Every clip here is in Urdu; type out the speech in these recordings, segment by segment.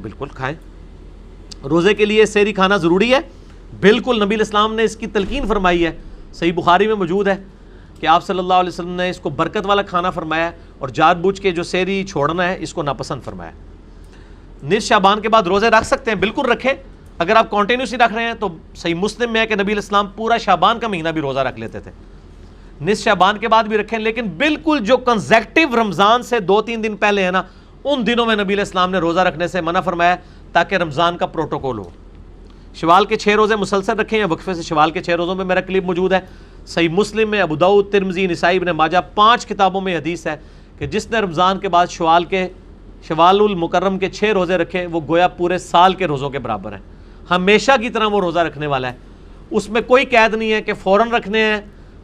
بالکل کھائیں. روزے کے لیے سحری کھانا ضروری ہے بالکل. نبی اسلام نے اس کی تلقین فرمائی ہے, صحیح بخاری میں موجود ہے کہ آپ صلی اللہ علیہ وسلم نے اس کو برکت والا کھانا فرمایا اور جان بوجھ کے جو سحری چھوڑنا ہے اس کو ناپسند فرمایا. نصف شعبان کے بعد روزے رکھ سکتے ہیں, بالکل رکھیں. اگر آپ کنٹینیوسلی رکھ رہے ہیں تو صحیح مسلم میں ہے کہ نبی الاسلام پورا شعبان کا مہینہ بھی روزہ رکھ لیتے تھے. نصف شعبان کے بعد بھی رکھیں, لیکن بالکل جو کنزیکٹیو رمضان سے 2-3 دن پہلے ہے نا, ان دنوں میں نبی الاسلام نے روزہ رکھنے سے منع فرمایا تاکہ رمضان کا پروٹوکول ہو. شوال کے 6 روزے مسلسل رکھیں یا وقفے سے. شوال کے 6 روزوں میں میرا کلپ موجود ہے صحیح مسلم میں, ابو داؤد, ترمذی, نسائی, ابن ماجہ, 5 کتابوں میں حدیث ہے کہ جس نے رمضان کے بعد شوال المکرم کے 6 روزے رکھے وہ گویا پورے سال کے روزوں کے برابر ہیں, ہمیشہ کی طرح وہ روزہ رکھنے والا ہے. اس میں کوئی قید نہیں ہے کہ فوراً رکھنے ہیں,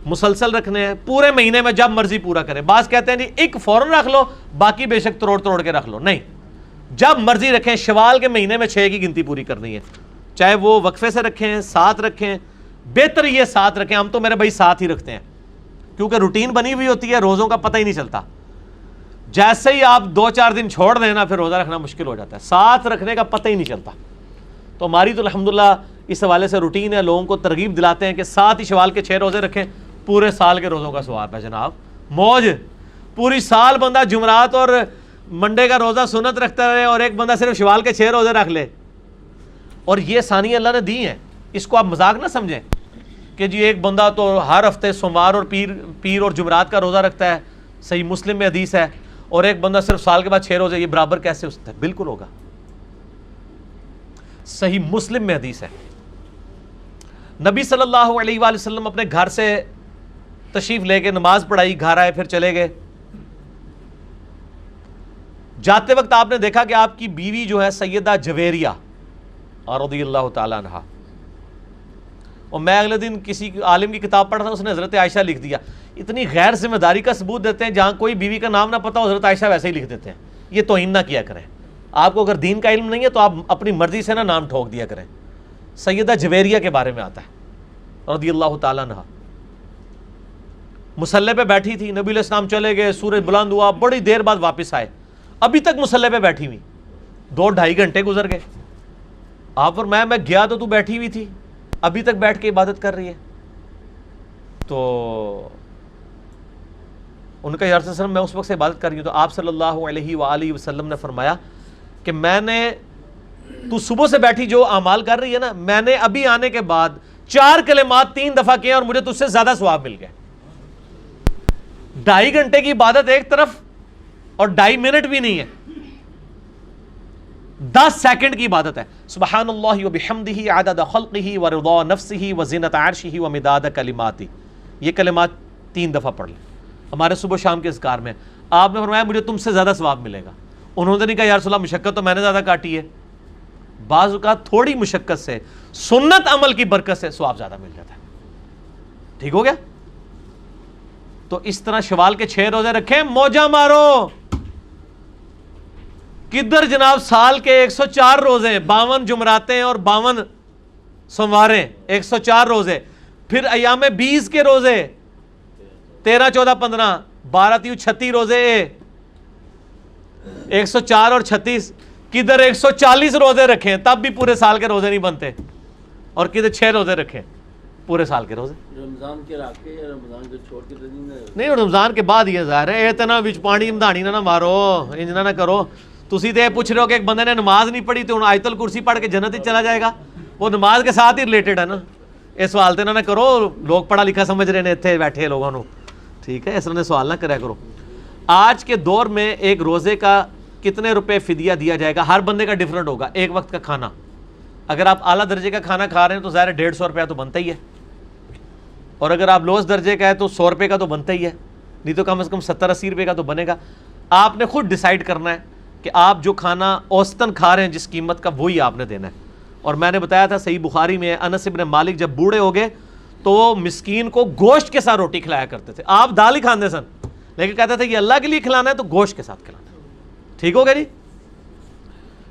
مسلسل رکھنے ہیں, پورے مہینے میں جب مرضی پورا کریں. بعض کہتے ہیں جی ایک فوراً رکھ لو باقی بے شک توڑ کے رکھ لو. نہیں, جب مرضی رکھیں. شوال کے مہینے میں 6 کی گنتی پوری کرنی ہے, چاہے وہ وقفے سے رکھیں, 7 رکھیں, بہتر یہ 7 رکھیں. ہم تو میرے بھائی 7 ہی رکھتے ہیں کیونکہ روٹین بنی ہوئی ہوتی ہے, روزوں کا پتہ ہی نہیں چلتا. جیسے ہی آپ 2-4 دن چھوڑ دیں نا پھر روزہ رکھنا مشکل ہو جاتا ہے. 7 رکھنے کا پتہ ہی نہیں چلتا. تو ہماری تو الحمدللہ اس حوالے سے روٹین ہے, لوگوں کو ترغیب دلاتے ہیں کہ 7 ہی شوال کے 6 روزے رکھیں, پورے سال کے روزوں کا ثواب ہے جناب. موج, پوری سال بندہ جمعرات اور منڈے کا روزہ سنت رکھتا رہے اور ایک بندہ صرف شوال کے 6 روزے رکھ لے. اور یہ آسانی اللہ نے دی ہیں, اس کو آپ مذاق نہ سمجھیں کہ جی ایک بندہ تو ہر ہفتے سوموار اور پیر اور جمعرات کا روزہ رکھتا ہے, صحیح مسلم میں حدیث ہے, اور ایک بندہ صرف سال کے بعد 6 روزے, یہ برابر کیسے ہو سکتا ہے؟ بالکل ہوگا. صحیح مسلم میں حدیث ہے. نبی صلی اللہ علیہ وآلہ وسلم اپنے گھر سے تشریف لے کے نماز پڑھائی, گھر آئے, پھر چلے گئے. جاتے وقت آپ نے دیکھا کہ آپ کی بیوی جو ہے سیدہ جویریہ رضی اللہ تعالیٰ عنہا, اور میں اگلے دن کسی عالم کی کتاب پڑھا تھا, اس نے حضرت عائشہ لکھ دیا. اتنی غیر ذمہ داری کا ثبوت دیتے ہیں, جہاں کوئی بیوی کا نام نہ پتا ہو حضرت عائشہ ویسے ہی لکھ دیتے ہیں. یہ توہین نہ کیا کریں. آپ کو اگر دین کا علم نہیں ہے تو آپ اپنی مرضی سے نہ نام ٹھوک دیا کریں. سیدہ جویریہ کے بارے میں آتا ہے رضی اللہ تعالیٰ عنہا. مصلی پہ بیٹھی تھی, نبی علیہ السلام چلے گئے, سورج بلند ہوا, بڑی دیر بعد واپس آئے, ابھی تک مصلی پہ بیٹھی ہوئی, 2-2.5 گھنٹے گزر گئے. آپ فرمایا میں گیا تو بیٹھی ہوئی تھی, ابھی تک بیٹھ کے عبادت کر رہی ہے. تو ان کا یا رسول اللہ میں اس وقت سے عبادت کر رہی ہوں. تو آپ صلی اللہ علیہ وآلہ وسلم نے فرمایا کہ تو صبح سے بیٹھی جو اعمال کر رہی ہے نا, میں نے ابھی آنے کے بعد 4 کلمات 3 دفعہ کیے اور مجھے تجھ سے زیادہ ثواب مل گئے. 2.5 گھنٹے کی عبادت ایک طرف اور 2.5 منٹ بھی نہیں ہے, 10 سیکنڈ کی عبادت ہے. سبحان اللہ وبحمدہ عدد خلقہ ورضا نفسہ وزینۃ عرشہ ومداد کلماتہ. یہ کلمات 3 دفعہ پڑھ لیں, ہمارے صبح شام کے اذکار میں. آپ نے فرمایا مجھے تم سے زیادہ ثواب ملے گا. انہوں نے نہیں کہا یا رسول اللہ مشقت تو میں نے زیادہ کاٹی ہے. بعض اوقات تھوڑی مشقت سے, سنت عمل کی برکت سے ثواب زیادہ مل جاتا ہے. ٹھیک ہو گیا؟ تو اس طرح شوال کے 6 روزے رکھیں, موجہ مارو. کدھر جناب سال کے 104 روزے, 52 جمعراتیں اور 52 سومواریں, 104 روزے. پھر ایام 20 کے روزے, 13, 14, 15, 12, 13, 36 روزے, 104 اور 36. کدھر 140 روزے رکھیں تب بھی پورے سال کے روزے نہیں بنتے, اور کدھر 6 روزے رکھیں پورے سال کے روزے. رمضان کے رکھ کے یا رمضان کے چھوڑ کے نہیں, رمضان کے بعد یہ ظاہر ہے. اتنا وچ پانی مدھانی نہ مارو, انج نہ کرو. تسی تو یہ پوچھ رہے ہو کہ ایک بندے نے نماز نہیں پڑھی تو آیت الکرسی پڑھ کے جنت ہی چلا جائے گا. وہ نماز کے ساتھ ہی ریلیٹڈ ہے نا. یہ سوال تو نہ کرو, لوگ پڑھا لکھا سمجھ رہے ہیں اتنے بیٹھے لوگوں کو. ٹھیک ہے, اس طرح سوال نہ کریا کرو. آج کے دور میں ایک روزے کا کتنے روپے فدیہ دیا جائے گا, ہر بندے کا ڈیفرنٹ ہوگا. ایک وقت کا کھانا, اگر آپ اعلیٰ درجے کا کھانا کھا رہے ہیں تو ظاہر 150 روپیہ تو بنتا ہی ہے, اور اگر آپ لوس درجے کا ہے تو 100 روپے کا تو بنتا ہی ہے, نہیں تو کم از کم 70-80 روپے کا تو بنے گا. آپ نے خود ڈیسائیڈ کرنا ہے کہ آپ جو کھانا اوسطاً کھا رہے ہیں جس قیمت کا, وہی آپ نے دینا ہے. اور میں نے بتایا تھا صحیح بخاری میں, انس ابن مالک جب بوڑھے ہو گئے تو وہ مسکین کو گوشت کے ساتھ روٹی کھلایا کرتے تھے. آپ دال ہی کھاندے سن, لیکن کہتے تھے کہ اللہ کے لیے کھلانا ہے تو گوشت کے ساتھ کھلانا ہے. ٹھیک ہو گیا جی؟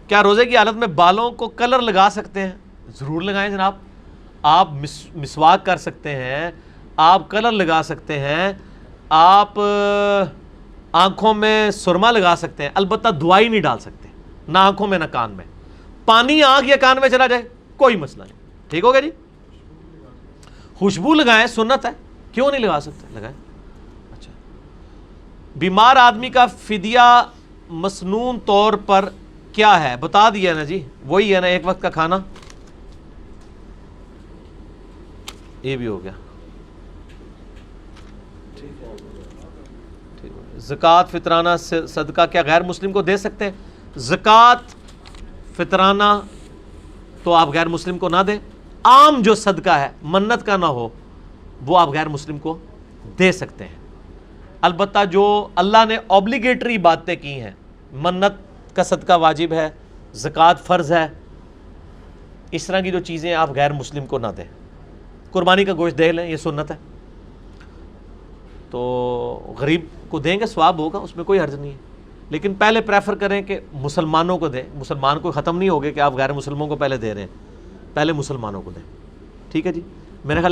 کیا روزے کی حالت میں بالوں کو کلر لگا سکتے ہیں؟ ضرور لگائیں جناب. آپ مسواک کر سکتے ہیں, آپ کلر لگا سکتے ہیں, آپ آنکھوں میں سرما لگا سکتے ہیں, البتہ دوائی نہیں ڈال سکتے, نہ آنکھوں میں نہ کان میں. پانی آنکھ یا کان میں چلا جائے کوئی مسئلہ نہیں. ٹھیک ہو گیا جی. خوشبو لگائیں سنت ہے, کیوں نہیں لگا سکتے, لگائیں. اچھا, بیمار آدمی کا فدیہ مسنون طور پر کیا ہے, بتا دیا نا جی, وہی ہے نا ایک وقت کا کھانا, یہ بھی ہو گیا. زکوٰۃ فطرانہ صدقہ کیا غیر مسلم کو دے سکتے ہیں؟ زکوٰۃ فطرانہ تو آپ غیر مسلم کو نہ دیں, عام جو صدقہ ہے منت کا نہ ہو وہ آپ غیر مسلم کو دے سکتے ہیں. البتہ جو اللہ نے اوبلیگیٹری باتیں کی ہیں, منت کا صدقہ واجب ہے, زکوٰۃ فرض ہے, اس طرح کی جو چیزیں آپ غیر مسلم کو نہ دیں. قربانی کا گوشت دے لیں, یہ سنت ہے, تو غریب کو دیں گے ثواب ہوگا, اس میں کوئی حرج نہیں ہے. لیکن پہلے پریفر کریں کہ مسلمانوں کو دیں. مسلمان کو ختم نہیں ہوگے کہ آپ غیر مسلموں کو پہلے دے رہے ہیں, پہلے مسلمانوں کو دیں. ٹھیک ہے جی. میرے خیال